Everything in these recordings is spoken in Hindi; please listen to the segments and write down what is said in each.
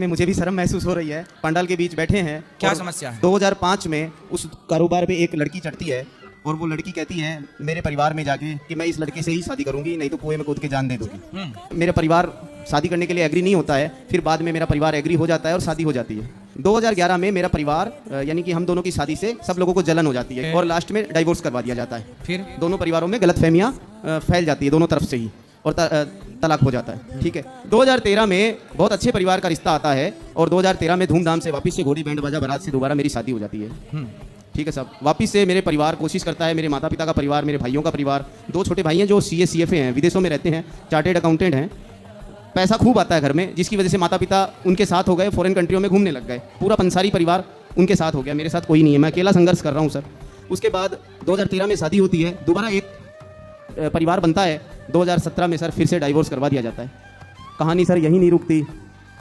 में मुझे भी शर्म महसूस हो रही है। पंडाल के बीच बैठे हैं। क्या समस्या है? 2005 में उस कारोबार पे एक लड़की चढ़ती है और वो लड़की कहती है मेरे परिवार में जाके कि मैं इस लड़के से ही शादी करूंगी, नहीं तो कुएं में कूद के जान दे दूंगी। मेरा परिवार शादी करने के लिए एग्री नहीं होता है, फिर बाद में मेरा परिवार एग्री हो जाता है और शादी हो जाती है। 2011 में मेरा परिवार यानी कि हम दोनों की शादी से सब लोगों को जलन हो जाती है और लास्ट में डाइवोर्स करवा दिया जाता है। फिर दोनों परिवारों में गलतफहमियां फैल जाती है दोनों तरफ से ही और तलाक हो जाता है। ठीक है, 2013 में बहुत अच्छे परिवार का रिश्ता आता है और 2013 में धूमधाम से वापस से घोड़ी बैंड बाजा बारात से दोबारा मेरी शादी हो जाती है। ठीक है साहब, वापस से मेरे परिवार कोशिश करता है, मेरे माता पिता का परिवार, मेरे भाइयों का परिवार, 2 छोटे भाई हैं जो CA CFA हैं, विदेशों में रहते हैं, चार्टेड अकाउंटेंट हैं। पैसा खूब आता है घर में, जिसकी वजह से माता पिता उनके साथ हो गए, फॉरेन कंट्रियों में घूमने लग गए। पूरा पंसारी परिवार उनके साथ हो गया, मेरे साथ कोई नहीं है, मैं अकेला संघर्ष कर रहा हूँ सर। उसके बाद 2013 में शादी होती है, दोबारा एक परिवार बनता है। 2017 में सर फिर से डाइवोर्स करवा दिया जाता है। कहानी सर यहीं नहीं रुकती।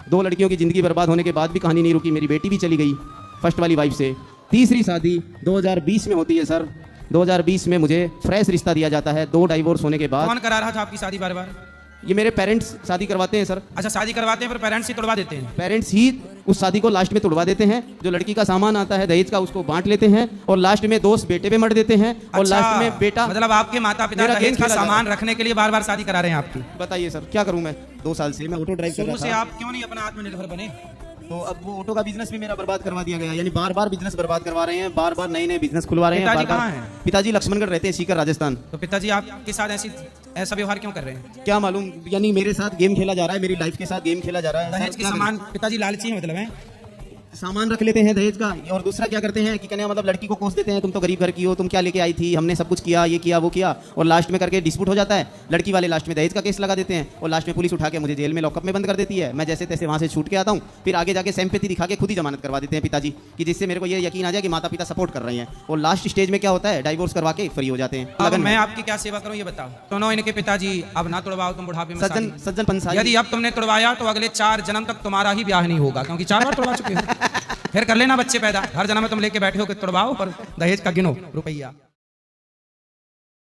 2 लड़कियों की ज़िंदगी बर्बाद होने के बाद भी कहानी नहीं रुकी। मेरी बेटी भी चली गई फर्स्ट वाली वाइफ से। तीसरी शादी 2020 में होती है सर। 2020 में मुझे फ्रेश रिश्ता दिया जाता है 2 डाइवोर्स होने के बाद। कौन करा रहा था आपकी शादी बार बार? ये मेरे पेरेंट्स शादी करवाते हैं सर। अच्छा, शादी करवाते हैं फिर पेरेंट्स ही तोड़वा देते हैं? पेरेंट्स ही उस शादी को लास्ट में तोड़वा देते हैं। जो लड़की का सामान आता है दहेज का उसको बांट लेते हैं और लास्ट में दोस्त बेटे पे मर देते हैं और अच्छा, लास्ट में बेटा। मतलब आपके माता पिता दहेज का सामान रखने के लिए बार बार शादी करा रहे हैं आपकी? बताइए सर क्या करूं मैं? 2 साल से मैं ऑटो ड्राइव कर रहा था। शुरू से आप क्यों नहीं अपना आत्मनिर्भर बने? तो अब वो ऑटो का बिजनेस भी मेरा बर्बाद करवा दिया गया। यानी बार बार बिजनेस बर्बाद करवा रहे हैं, बार बार नए नए बिजनेस खुलवा रहे हैं। पिताजी कहाँ हैं? पिताजी लक्ष्मणगढ़ रहते हैं, सीकर राजस्थान। तो पिताजी आपके साथ ऐसा व्यवहार क्यों कर रहे हैं? क्या मालूम, यानी मेरे साथ गेम खेला जा रहा है, मेरी लाइफ के साथ गेम खेला जा रहा है। दहेज के सामान पिताजी लालची है मतलब है? सामान रख लेते हैं दहेज का। और दूसरा क्या करते हैं कि कहने मतलब लड़की को कोस देते हैं, तुम तो गरीब घर की हो, तुम क्या लेके आई थी, हमने सब कुछ किया, ये किया वो किया, और लास्ट में करके डिस्प्यूट हो जाता है। लड़की वाले लास्ट में दहेज का केस लगा देते हैं और लास्ट में पुलिस उठा के मुझे जेल में लॉकअप में बंद कर देती है। मैं जैसे तैसे वहाँ से छूट के आता हूँ, फिर आगे जाके सिंपैथी दिखा के खुद ही जमानत करवा देते हैं पिताजी, कि जिससे मेरे को ये यकीन आ जाए कि माता पिता सपोर्ट कर रहे हैं। और लास्ट स्टेज में क्या होता है, डाइवोर्स करवा के फ्री हो जाते हैं। अब मैं आपकी क्या सेवा करूं ये बताओ। दोनों इनके पिताजी अब ना तोड़वाओ तुम बुढ़ापे में। सज्जन पंसारी, यदि अब तुमने तोड़वाया तो अगले 4 जन्म तक तुम्हारा ही ब्याह नहीं होगा, क्योंकि 4 बार तोड़वा चुके हो। फिर कर लेना बच्चे पैदा, हर जन्म में तुम लेके बैठे हो कि तोड़वाओ पर दहेज का गिनो रुपया।